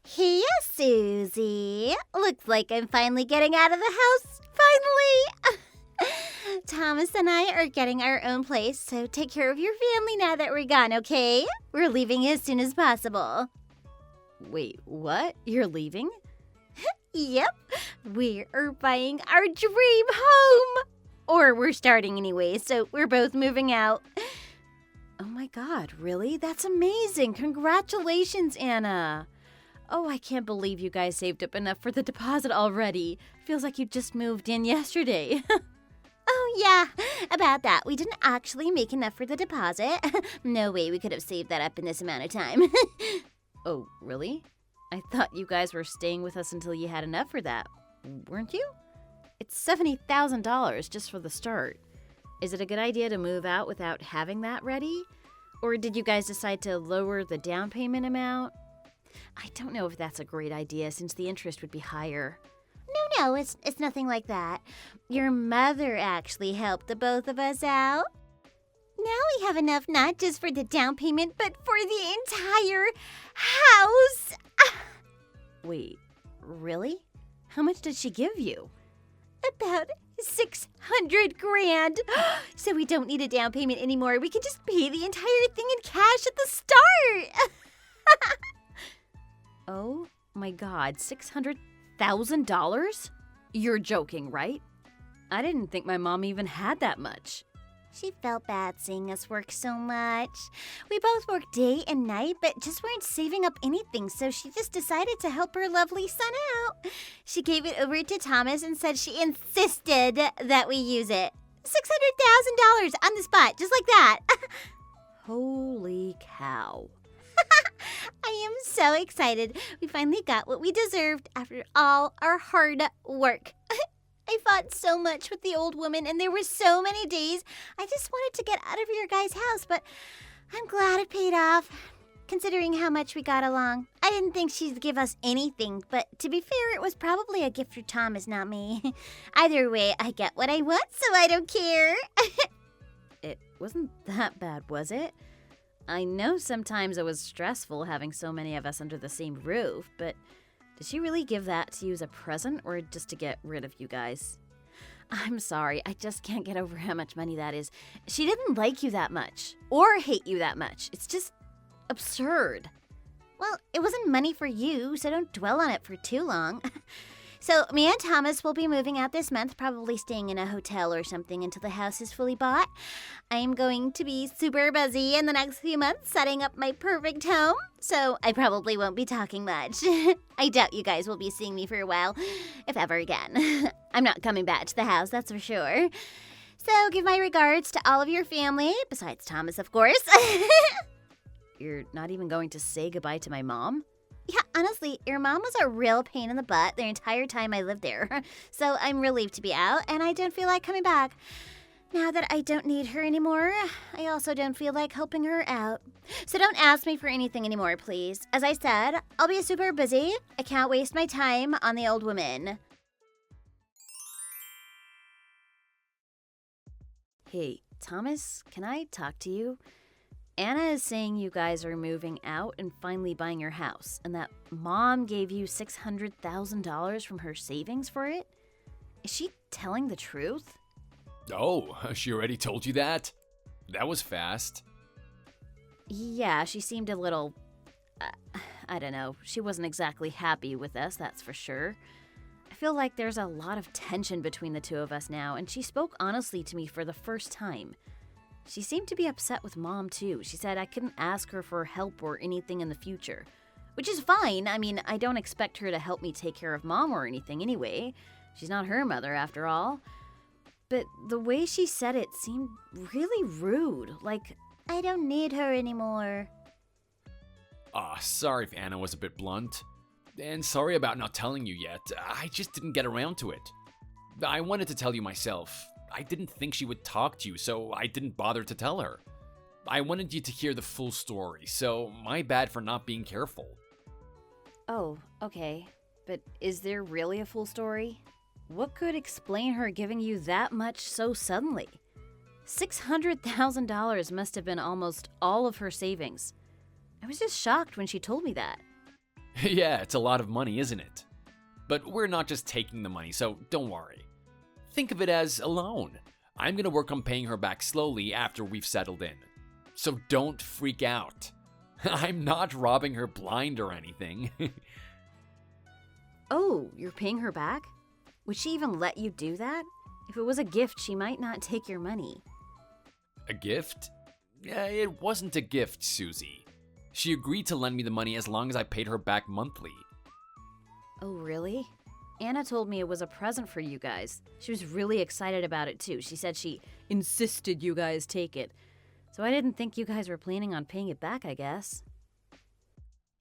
Hey, Susie. Looks like I'm finally getting out of the house. Finally! Thomas and I are getting our own place, so take care of your family now that we're gone, okay? We're leaving as soon as possible. Wait, what? You're leaving? Yep. We are buying our dream home. Or we're starting anyway, so we're both moving out. Oh my God, really? That's amazing. Congratulations, Anna. Oh, I can't believe you guys saved up enough for the deposit already. Feels like you just moved in yesterday. Oh, yeah, about that. We didn't actually make enough for the deposit. No way we could have saved that up in this amount of time. Oh, really? I thought you guys were staying with us until you had enough for that, weren't you? It's $70,000 just for the start. Is it a good idea to move out without having that ready? Or did you guys decide to lower the down payment amount? I don't know if that's a great idea since the interest would be higher. No, it's nothing like that. Your mother actually helped the both of us out. Now we have enough not just for the down payment, but for the entire house. Wait, really? How much did she give you? About $600,000. So we don't need a down payment anymore. We can just pay the entire thing in cash at the start. Oh my God, $600,000? You're joking, right? I didn't think my mom even had that much. She felt bad seeing us work so much. We both worked day and night, but just weren't saving up anything, so she just decided to help her lovely son out. She gave it over to Thomas and said she insisted that we use it. $600,000 on the spot, just like that. Holy cow. I am so excited. We finally got what we deserved after all our hard work. I fought so much with the old woman, and there were so many days I just wanted to get out of your guys' house, but I'm glad it paid off, considering how much we got along. I didn't think she'd give us anything, but to be fair, it was probably a gift for Thomas, not me. Either way, I get what I want, so I don't care. It wasn't that bad, was it? I know sometimes it was stressful having so many of us under the same roof, but did she really give that to you as a present or just to get rid of you guys? I'm sorry, I just can't get over how much money that is. She didn't like you that much or hate you that much. It's just absurd. Well, it wasn't money for you, so don't dwell on it for too long. So me and Thomas will be moving out this month, probably staying in a hotel or something until the house is fully bought. I'm going to be super busy in the next few months setting up my perfect home, so I probably won't be talking much. I doubt you guys will be seeing me for a while, if ever again. I'm not coming back to the house, that's for sure. So give my regards to all of your family, besides Thomas, of course. You're not even going to say goodbye to my mom? Yeah, honestly, your mom was a real pain in the butt the entire time I lived there. So I'm relieved to be out, and I don't feel like coming back. Now that I don't need her anymore, I also don't feel like helping her out. So don't ask me for anything anymore, please. As I said, I'll be super busy. I can't waste my time on the old woman. Hey, Thomas, can I talk to you? Anna is saying you guys are moving out and finally buying your house, and that Mom gave you $600,000 from her savings for it? Is she telling the truth? Oh, she already told you that? That was fast. Yeah, she seemed a little... I don't know. She wasn't exactly happy with us, that's for sure. I feel like there's a lot of tension between the two of us now, and she spoke honestly to me for the first time. She seemed to be upset with Mom, too. She said I couldn't ask her for help or anything in the future. Which is fine. I mean, I don't expect her to help me take care of Mom or anything anyway. She's not her mother, after all. But the way she said it seemed really rude. Like, I don't need her anymore. Sorry if Anna was a bit blunt. And sorry about not telling you yet. I just didn't get around to it. I wanted to tell you myself. I didn't think she would talk to you, so I didn't bother to tell her. I wanted you to hear the full story, so my bad for not being careful. oh, okay. But is there really a full story? What could explain her giving you that much so suddenly? $600,000 must have been almost all of her savings. I was just shocked when she told me that. Yeah, it's a lot of money, isn't it? But we're not just taking the money, so don't worry. Think of it as a loan. I'm gonna work on paying her back slowly after we've settled in. So don't freak out. I'm not robbing her blind or anything. Oh, you're paying her back? Would she even let you do that? If it was a gift, she might not take your money. A gift? It wasn't a gift, Susie. She agreed to lend me the money as long as I paid her back monthly. Oh, really? Anna told me it was a present for you guys. She was really excited about it, too. She said she insisted you guys take it. So I didn't think you guys were planning on paying it back, I guess.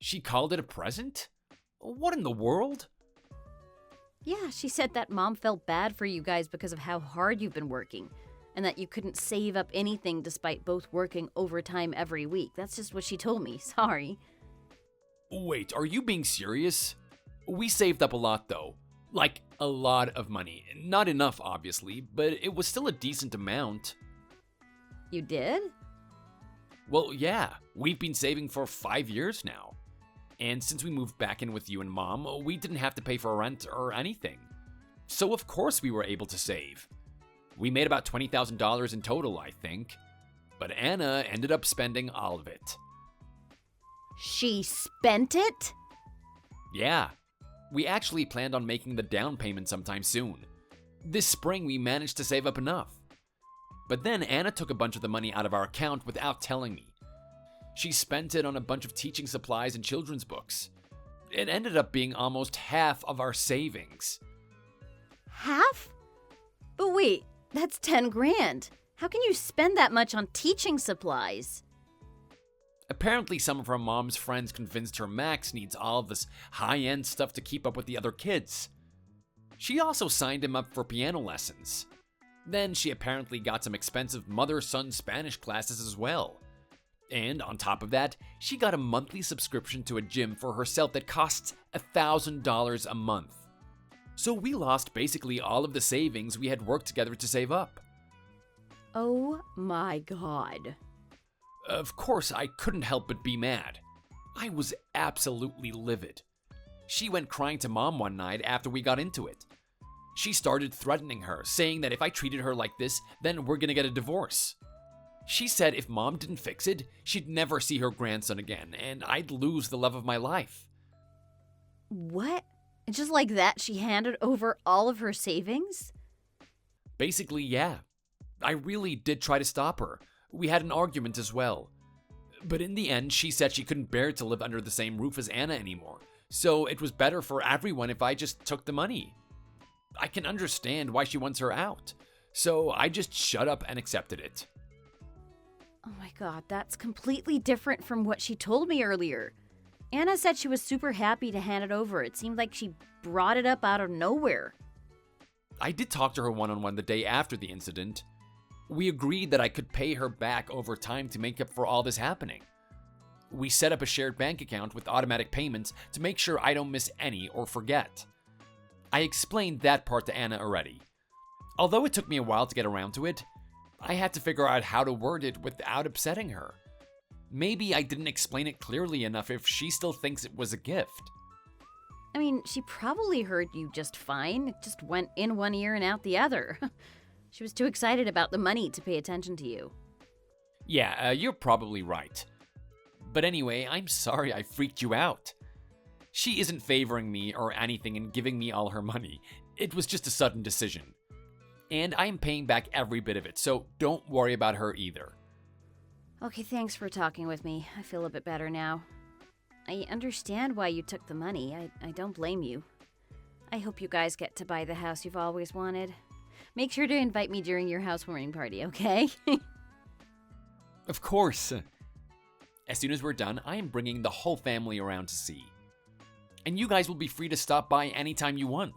She called it a present? What in the world? Yeah, she said that Mom felt bad for you guys because of how hard you've been working, and that you couldn't save up anything despite both working overtime every week. That's just what she told me. Sorry. Wait, are you being serious? We saved up a lot, though. Like, a lot of money. Not enough, obviously, but it was still a decent amount. You did? Well, yeah, we've been saving for 5 years now. And since we moved back in with you and Mom, we didn't have to pay for rent or anything. So of course we were able to save. We made about $20,000 in total, I think. But Anna ended up spending all of it. She spent it? Yeah. We actually planned on making the down payment sometime soon. This spring we managed to save up enough. But then Anna took a bunch of the money out of our account without telling me. She spent it on a bunch of teaching supplies and children's books. It ended up being almost half of our savings. Half? But wait, that's 10 grand. How can you spend that much on teaching supplies? Apparently some of her mom's friends convinced her Max needs all of this high-end stuff to keep up with the other kids. She also signed him up for piano lessons. Then she apparently got some expensive mother-son Spanish classes as well. And on top of that, she got a monthly subscription to a gym for herself that costs $1,000 a month. So we lost basically all of the savings we had worked together to save up. Oh my God. Of course, I couldn't help but be mad. I was absolutely livid. She went crying to Mom one night after we got into it. She started threatening her, saying that if I treated her like this, then we're gonna get a divorce. She said if Mom didn't fix it, she'd never see her grandson again, and I'd lose the love of my life. What? Just like that, she handed over all of her savings? Basically, yeah. I really did try to stop her. We had an argument as well. But in the end, she said she couldn't bear to live under the same roof as Anna anymore, so it was better for everyone if I just took the money. I can understand why she wants her out, so I just shut up and accepted it. Oh my God, that's completely different from what she told me earlier. Anna said she was super happy to hand it over. It seemed like she brought it up out of nowhere. I did talk to her one-on-one the day after the incident. We agreed that I could pay her back over time to make up for all this happening. We set up a shared bank account with automatic payments to make sure I don't miss any or forget. I explained that part to Anna already. Although it took me a while to get around to it, I had to figure out how to word it without upsetting her. Maybe I didn't explain it clearly enough if she still thinks it was a gift. I mean, she probably heard you just fine. It just went in one ear and out the other. She was too excited about the money to pay attention to you. Yeah, you're probably right. But anyway, I'm sorry I freaked you out. She isn't favoring me or anything and giving me all her money. It was just a sudden decision. And I am paying back every bit of it, so don't worry about her either. Okay, thanks for talking with me. I feel a bit better now. I understand why you took the money. I don't blame you. I hope you guys get to buy the house you've always wanted. Make sure to invite me during your housewarming party, okay? Of course. As soon as we're done, I am bringing the whole family around to see. And you guys will be free to stop by anytime you want.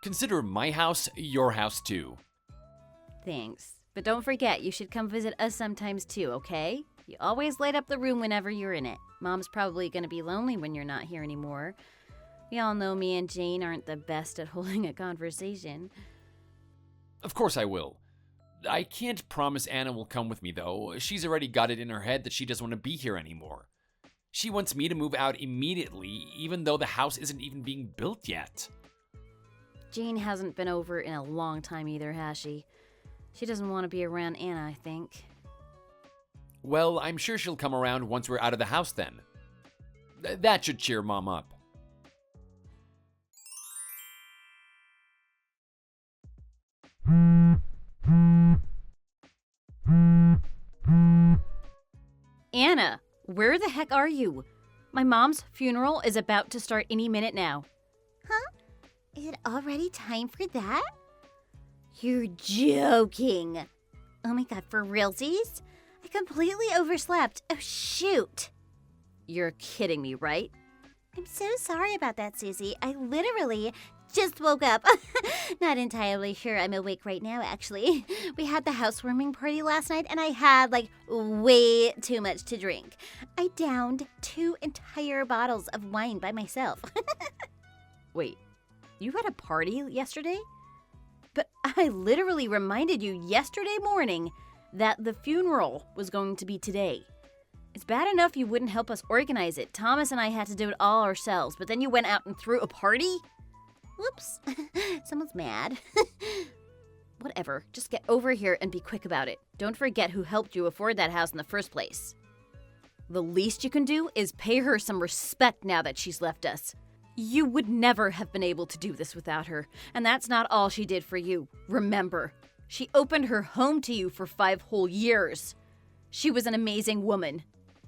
Consider my house your house too. Thanks. But don't forget, you should come visit us sometimes too, okay? You always light up the room whenever you're in it. Mom's probably going to be lonely when you're not here anymore. We all know me and Jane aren't the best at holding a conversation. Of course I will. I can't promise Anna will come with me though. She's already got it in her head that she doesn't want to be here anymore. She wants me to move out immediately, even though the house isn't even being built yet. Jean hasn't been over in a long time either, has she? She doesn't want to be around Anna, I think. Well, I'm sure she'll come around once we're out of the house then. That should cheer Mom up. Anna, where the heck are you? My mom's funeral is about to start any minute now. Huh? Is it already time for that? You're joking. Oh my god, for realsies? I completely overslept. Oh, shoot. You're kidding me, right? I'm so sorry about that, Susie. I literally just woke up. Not entirely sure I'm awake right now, actually. We had the housewarming party last night, and I had, way too much to drink. I downed 2 entire bottles of wine by myself. Wait, you had a party yesterday? But I literally reminded you yesterday morning that the funeral was going to be today. It's bad enough you wouldn't help us organize it. Thomas and I had to do it all ourselves, but then you went out and threw a party? Whoops. Someone's mad. Whatever, just get over here and be quick about it. Don't forget who helped you afford that house in the first place. The least you can do is pay her some respect now that she's left us. You would never have been able to do this without her, and that's not all she did for you. Remember, she opened her home to you for 5 whole years. She was an amazing woman.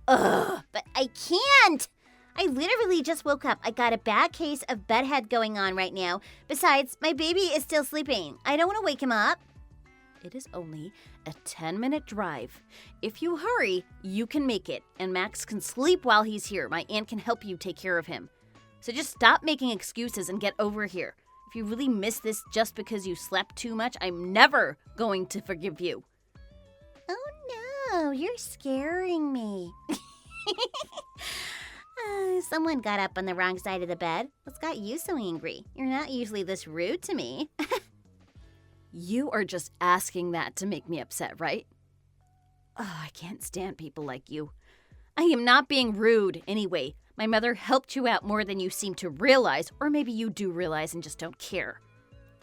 Ugh, but I can't! I literally just woke up. I got a bad case of bedhead going on right now. Besides, my baby is still sleeping. I don't want to wake him up. It is only a 10-minute drive. If you hurry, you can make it, and Max can sleep while he's here. My aunt can help you take care of him. So just stop making excuses and get over here. If you really miss this just because you slept too much, I'm never going to forgive you. Oh no, you're scaring me. Someone got up on the wrong side of the bed. What's got you so angry? You're not usually this rude to me. You are just asking that to make me upset, right? Oh, I can't stand people like you. I am not being rude anyway. My mother helped you out more than you seem to realize, or maybe you do realize and just don't care.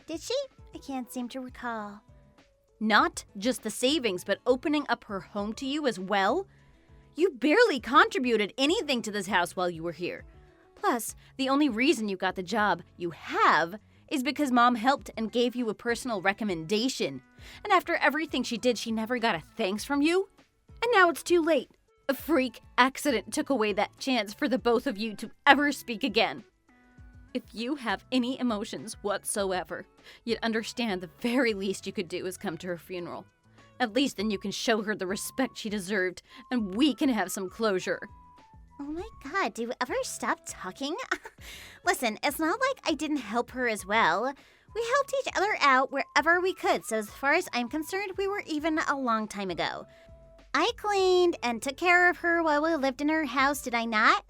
Did she? I can't seem to recall. Not just the savings, but opening up her home to you as well? You barely contributed anything to this house while you were here. Plus, the only reason you got the job you have is because Mom helped and gave you a personal recommendation. And after everything she did, she never got a thanks from you? And now it's too late. A freak accident took away that chance for the both of you to ever speak again. If you have any emotions whatsoever, you'd understand the very least you could do is come to her funeral. At least then you can show her the respect she deserved, and we can have some closure. Oh my god, do you ever stop talking? Listen, it's not like I didn't help her as well. We helped each other out wherever we could, so as far as I'm concerned, we were even a long time ago. I cleaned and took care of her while we lived in her house, did I not?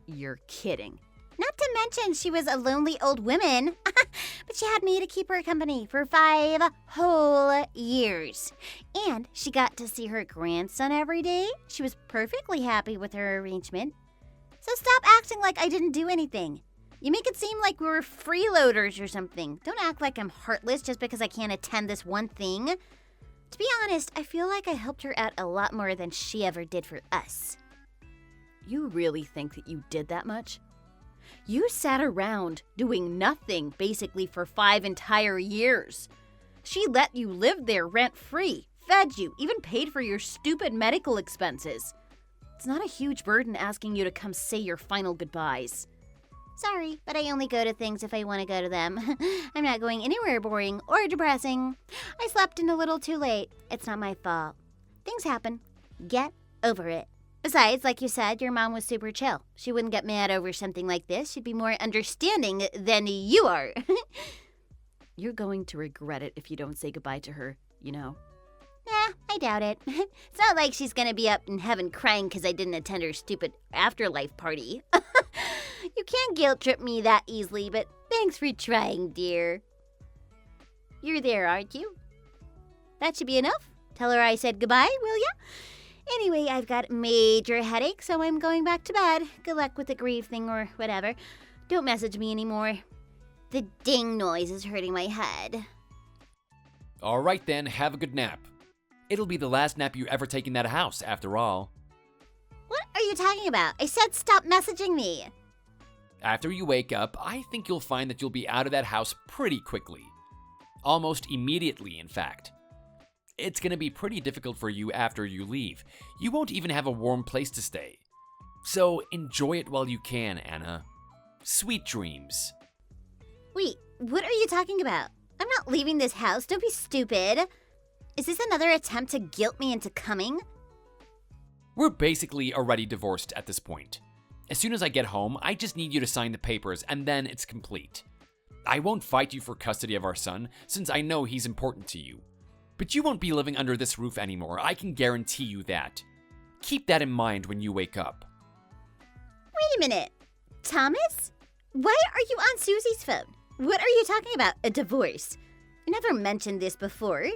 You're kidding. Not to mention she was a lonely old woman, but she had me to keep her company for 5 whole years. And she got to see her grandson every day. She was perfectly happy with her arrangement. So stop acting like I didn't do anything. You make it seem like we were freeloaders or something. Don't act like I'm heartless just because I can't attend this one thing. To be honest, I feel like I helped her out a lot more than she ever did for us. You really think that you did that much? You sat around doing nothing basically for 5 entire years. She let you live there rent-free, fed you, even paid for your stupid medical expenses. It's not a huge burden asking you to come say your final goodbyes. Sorry, but I only go to things if I want to go to them. I'm not going anywhere boring or depressing. I slept in a little too late. It's not my fault. Things happen. Get over it. Besides, like you said, your mom was super chill. She wouldn't get mad over something like this. She'd be more understanding than you are. You're going to regret it if you don't say goodbye to her, you know. Nah, I doubt it. It's not like she's gonna be up in heaven crying because I didn't attend her stupid afterlife party. You can't guilt trip me that easily, but thanks for trying, dear. You're there, aren't you? That should be enough. Tell her I said goodbye, will ya? Anyway, I've got a major headache, so I'm going back to bed. Good luck with the grieve thing or whatever. Don't message me anymore. The ding noise is hurting my head. All right then, have a good nap. It'll be the last nap you ever take in that house, after all. What are you talking about? I said stop messaging me. After you wake up, I think you'll find that you'll be out of that house pretty quickly. Almost immediately, in fact. It's gonna be pretty difficult for you after you leave. You won't even have a warm place to stay. So enjoy it while you can, Anna. Sweet dreams. Wait, what are you talking about? I'm not leaving this house. Don't be stupid. Is this another attempt to guilt me into coming? We're basically already divorced at this point. As soon as I get home, I just need you to sign the papers, and then it's complete. I won't fight you for custody of our son, since I know he's important to you. But you won't be living under this roof anymore, I can guarantee you that. Keep that in mind when you wake up. Wait a minute. Thomas? Why are you on Susie's phone? What are you talking about? A divorce? You never mentioned this before.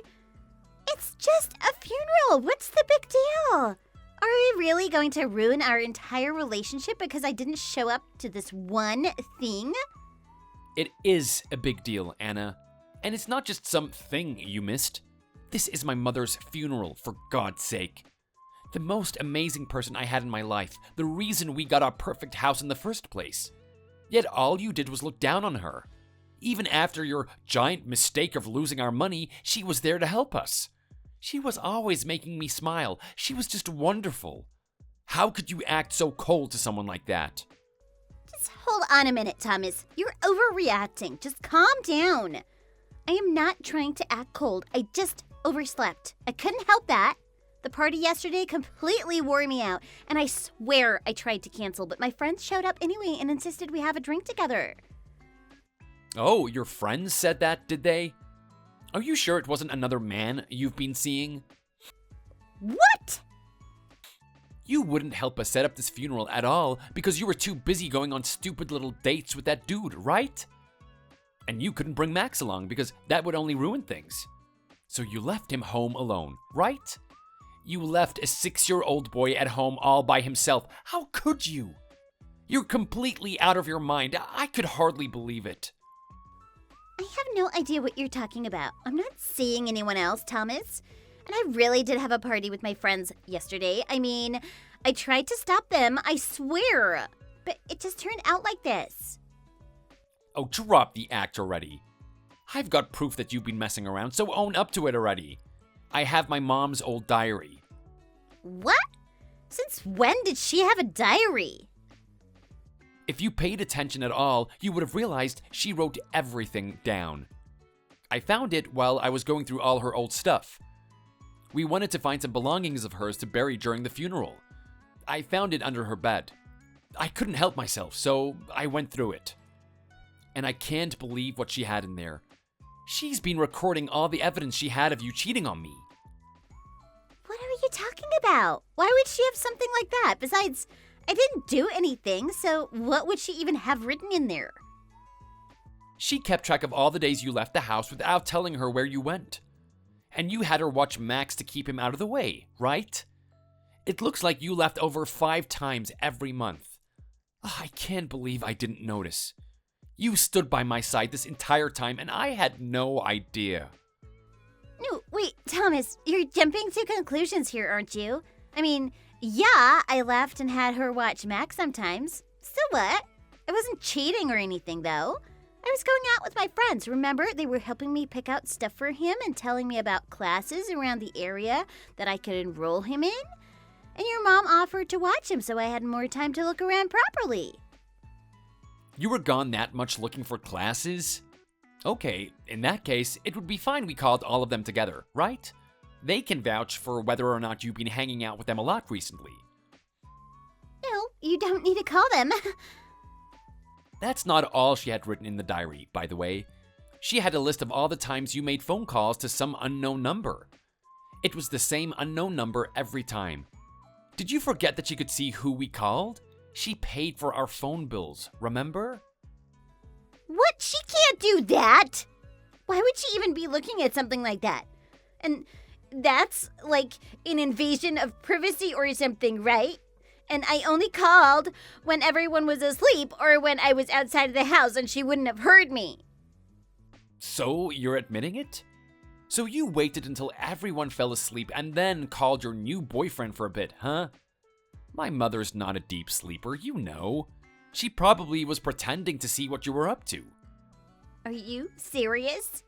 It's just a funeral. What's the big deal? Are we really going to ruin our entire relationship because I didn't show up to this one thing? It is a big deal, Anna. And it's not just some thing you missed. This is my mother's funeral, for God's sake. The most amazing person I had in my life. The reason we got our perfect house in the first place. Yet all you did was look down on her. Even after your giant mistake of losing our money, she was there to help us. She was always making me smile. She was just wonderful. How could you act so cold to someone like that? Just hold on a minute, Thomas. You're overreacting. Just calm down. I am not trying to act cold. I just overslept. I couldn't help that. The party yesterday completely wore me out, and I swear I tried to cancel, but my friends showed up anyway and insisted we have a drink together. Oh, your friends said that, did they? Are you sure it wasn't another man you've been seeing? What? You wouldn't help us set up this funeral at all because you were too busy going on stupid little dates with that dude, right? And you couldn't bring Max along because that would only ruin things. So you left him home alone, right? You left a 6-year-old boy at home all by himself. How could you? You're completely out of your mind. I could hardly believe it. I have no idea what you're talking about. I'm not seeing anyone else, Thomas. And I really did have a party with my friends yesterday. I mean, I tried to stop them, I swear. But it just turned out like this. Oh, drop the act already. I've got proof that you've been messing around, so own up to it already. I have my mom's old diary. What? Since when did she have a diary? If you paid attention at all, you would have realized she wrote everything down. I found it while I was going through all her old stuff. We wanted to find some belongings of hers to bury during the funeral. I found it under her bed. I couldn't help myself, so I went through it. And I can't believe what she had in there. She's been recording all the evidence she had of you cheating on me. What are you talking about? Why would she have something like that? Besides, I didn't do anything, so what would she even have written in there? She kept track of all the days you left the house without telling her where you went. And you had her watch Max to keep him out of the way, right? It looks like you left over 5 times every month. I can't believe I didn't notice. You stood by my side this entire time and I had no idea. No, wait, Thomas, you're jumping to conclusions here, aren't you? I mean, yeah, I left and had her watch Max sometimes. So what? I wasn't cheating or anything, though. I was going out with my friends, remember? They were helping me pick out stuff for him and telling me about classes around the area that I could enroll him in. And your mom offered to watch him so I had more time to look around properly. You were gone that much looking for classes? Okay, in that case, it would be fine we called all of them together, right? They can vouch for whether or not you've been hanging out with them a lot recently. No, you don't need to call them. That's not all she had written in the diary, by the way. She had a list of all the times you made phone calls to some unknown number. It was the same unknown number every time. Did you forget that she could see who we called? She paid for our phone bills, remember? What? She can't do that! Why would she even be looking at something like that? And That's like an invasion of privacy or something, right? And I only called when everyone was asleep or when I was outside of the house and she wouldn't have heard me. So you're admitting it? So you waited until everyone fell asleep and then called your new boyfriend for a bit, huh? My mother's not a deep sleeper, you know. She probably was pretending to see what you were up to. Are you serious?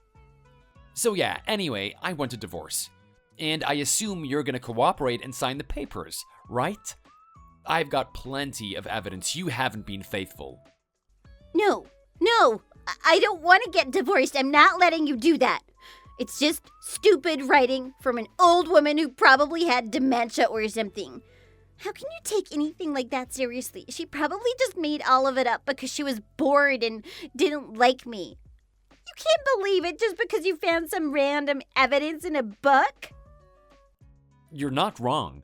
So yeah, anyway, I want a divorce. And I assume you're gonna cooperate and sign the papers, right? I've got plenty of evidence you haven't been faithful. No, I don't want to get divorced. I'm not letting you do that. It's just stupid writing from an old woman who probably had dementia or something. How can you take anything like that seriously? She probably just made all of it up because she was bored and didn't like me. You can't believe it just because you found some random evidence in a book? You're not wrong.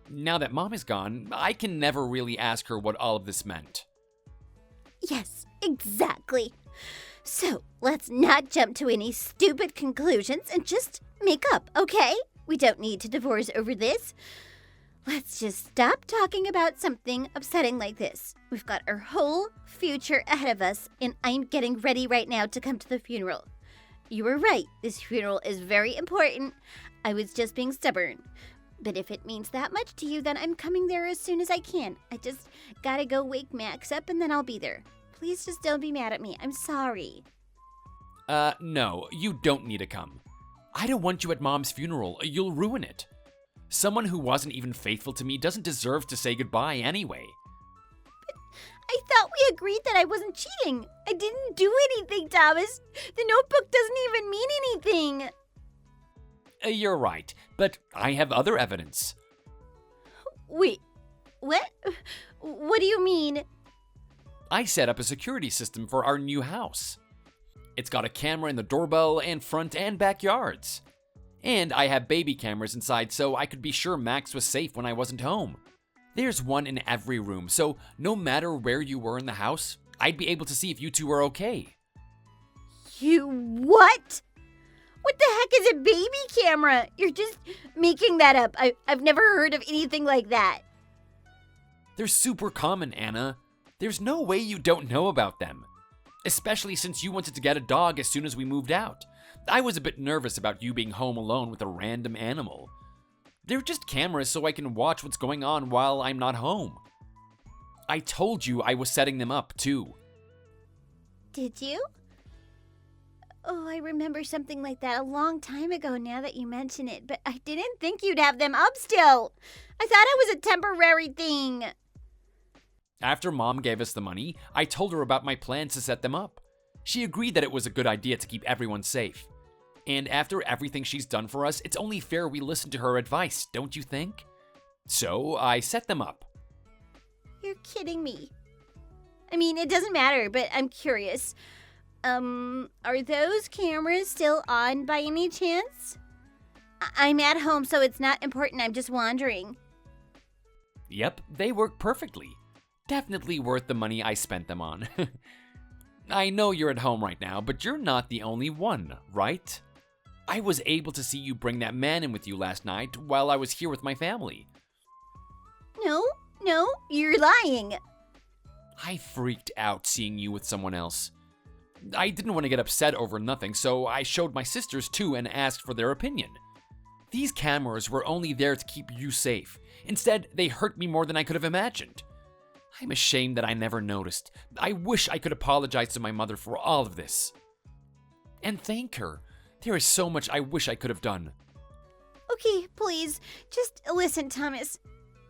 Now that Mom is gone, I can never really ask her what all of this meant. Yes, exactly. So, let's not jump to any stupid conclusions and just make up, okay? We don't need to divorce over this. Let's just stop talking about something upsetting like this. We've got our whole future ahead of us, and I'm getting ready right now to come to the funeral. You were right. This funeral is very important. I was just being stubborn. But if it means that much to you, then I'm coming there as soon as I can. I just gotta go wake Max up, and then I'll be there. Please just don't be mad at me. I'm sorry. No, you don't need to come. I don't want you at Mom's funeral. You'll ruin it. Someone who wasn't even faithful to me doesn't deserve to say goodbye anyway. But I thought we agreed that I wasn't cheating. I didn't do anything, Thomas. The notebook doesn't even mean anything. You're right, but I have other evidence. Wait, what? What do you mean? I set up a security system for our new house. It's got a camera in the doorbell and front and backyards. And I have baby cameras inside so I could be sure Max was safe when I wasn't home. There's one in every room, so no matter where you were in the house, I'd be able to see if you two were okay. You what? What the heck is a baby camera? You're just making that up. I've never heard of anything like that. They're super common, Anna. There's no way you don't know about them. Especially since you wanted to get a dog as soon as we moved out. I was a bit nervous about you being home alone with a random animal. They're just cameras so I can watch what's going on while I'm not home. I told you I was setting them up, too. Did you? Oh, I remember something like that a long time ago now that you mention it, but I didn't think you'd have them up still. I thought it was a temporary thing. After Mom gave us the money, I told her about my plans to set them up. She agreed that it was a good idea to keep everyone safe. And after everything she's done for us, it's only fair we listen to her advice, don't you think? So I set them up. You're kidding me. I mean, it doesn't matter, but I'm curious. Are those cameras still on by any chance? I'm at home, so it's not important. I'm just wondering. Yep, they work perfectly. Definitely worth the money I spent them on. I know you're at home right now, but you're not the only one, right? I was able to see you bring that man in with you last night while I was here with my family. No, you're lying. I freaked out seeing you with someone else. I didn't want to get upset over nothing, so I showed my sisters too and asked for their opinion. These cameras were only there to keep you safe. Instead, they hurt me more than I could have imagined. I'm ashamed that I never noticed. I wish I could apologize to my mother for all of this. And thank her. There is so much I wish I could have done. Okay, please, just listen, Thomas.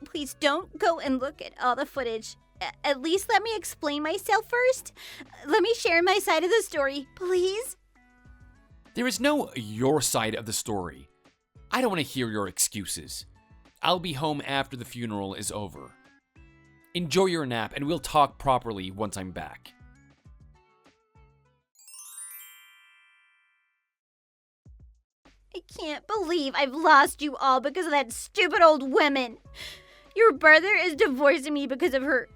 Please don't go and look at all the footage. At least let me explain myself first. Let me share my side of the story, please. There is no your side of the story. I don't want to hear your excuses. I'll be home after the funeral is over. Enjoy your nap, and we'll talk properly once I'm back. I can't believe I've lost you all because of that stupid old woman. Your brother is divorcing me because of her.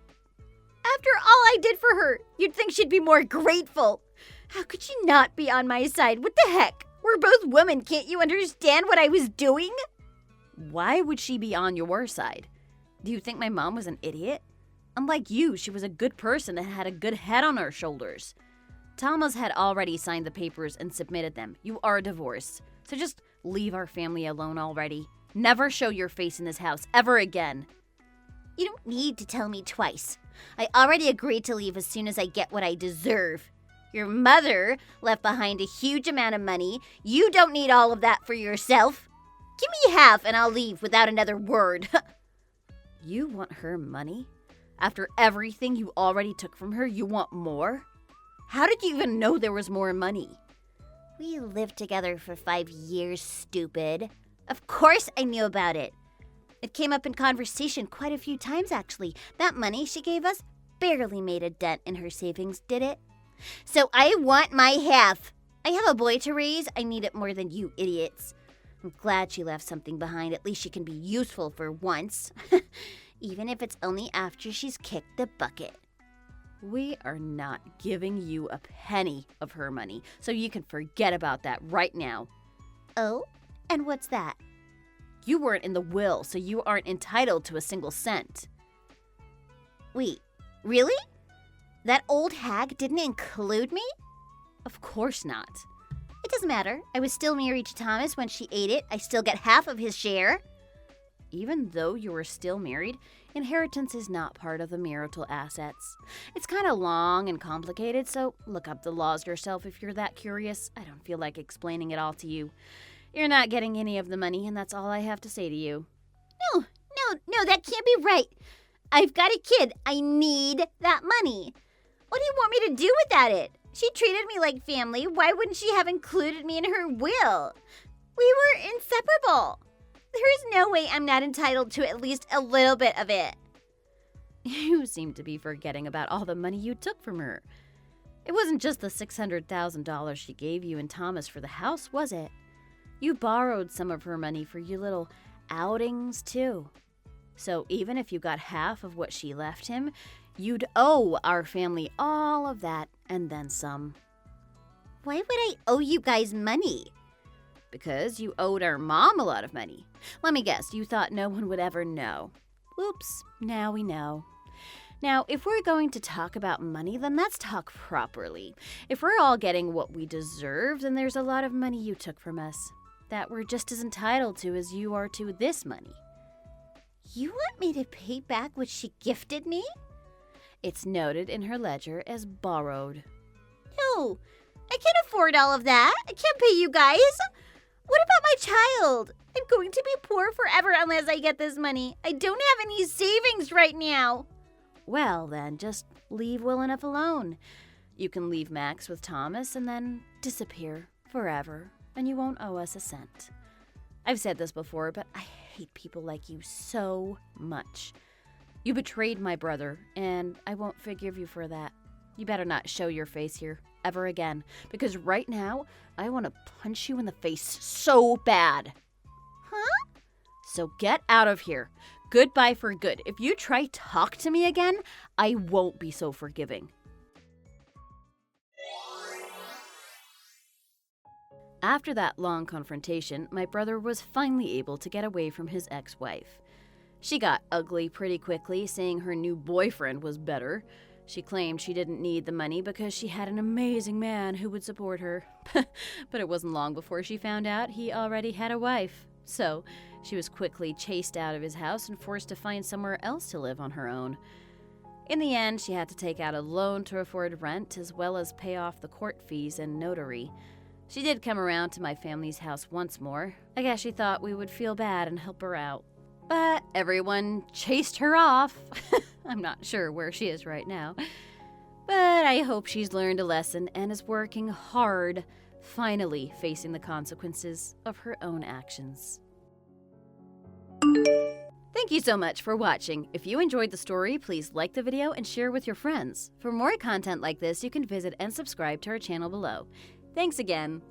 After all I did for her, you'd think she'd be more grateful. How could she not be on my side? What the heck? We're both women. Can't you understand what I was doing? Why would she be on your side? Do you think my mom was an idiot? Unlike you, she was a good person and had a good head on her shoulders. Thomas had already signed the papers and submitted them. You are divorced. So just leave our family alone already. Never show your face in this house ever again. You don't need to tell me twice. I already agreed to leave as soon as I get what I deserve. Your mother left behind a huge amount of money. You don't need all of that for yourself. Give me half and I'll leave without another word. You want her money? After everything you already took from her, you want more? How did you even know there was more money? We lived together for 5 years, stupid. Of course I knew about it. It came up in conversation quite a few times, actually. That money she gave us barely made a dent in her savings, did it? So I want my half. I have a boy to raise. I need it more than you idiots. I'm glad she left something behind. At least she can be useful for once. Even if it's only after she's kicked the bucket. We are not giving you a penny of her money, so you can forget about that right now. Oh? And what's that? You weren't in the will, so you aren't entitled to a single cent. Wait, really? That old hag didn't include me? Of course not. It doesn't matter. I was still married to Thomas when she ate it. I still get half of his share. Even though you were still married, inheritance is not part of the marital assets. It's kind of long and complicated, so look up the laws yourself if you're that curious. I don't feel like explaining it all to you. You're not getting any of the money, and that's all I have to say to you. No, that can't be right. I've got a kid. I need that money. What do you want me to do without it? She treated me like family. Why wouldn't she have included me in her will? We were inseparable. There's no way I'm not entitled to at least a little bit of it. You seem to be forgetting about all the money you took from her. It wasn't just the $600,000 she gave you and Thomas for the house, was it? You borrowed some of her money for your little outings, too. So even if you got half of what she left him, you'd owe our family all of that and then some. Why would I owe you guys money? Because you owed our mom a lot of money. Let me guess, you thought no one would ever know. Whoops, now we know. Now, if we're going to talk about money, then let's talk properly. If we're all getting what we deserve, then there's a lot of money you took from us that we're just as entitled to as you are to this money. You want me to pay back what she gifted me? It's noted in her ledger as borrowed. No, I can't afford all of that. I can't pay you guys. What about my child? I'm going to be poor forever unless I get this money. I don't have any savings right now. Well, then, just leave well enough alone. You can leave Max with Thomas and then disappear forever, and you won't owe us a cent. I've said this before, but I hate people like you so much. You betrayed my brother, and I won't forgive you for that. You better not show your face here ever again, because right now, I want to punch you in the face so bad. Huh? So get out of here. Goodbye for good. If you try talk to me again, I won't be so forgiving. After that long confrontation, my brother was finally able to get away from his ex-wife. She got ugly pretty quickly, saying her new boyfriend was better. She claimed she didn't need the money because she had an amazing man who would support her. But it wasn't long before she found out he already had a wife. So she was quickly chased out of his house and forced to find somewhere else to live on her own. In the end, she had to take out a loan to afford rent as well as pay off the court fees and notary. She did come around to my family's house once more. I guess she thought we would feel bad and help her out. But everyone chased her off. I'm not sure where she is right now. But I hope she's learned a lesson and is working hard, finally facing the consequences of her own actions. Thank you so much for watching. If you enjoyed the story, please like the video and share with your friends. For more content like this, you can visit and subscribe to our channel below. Thanks again.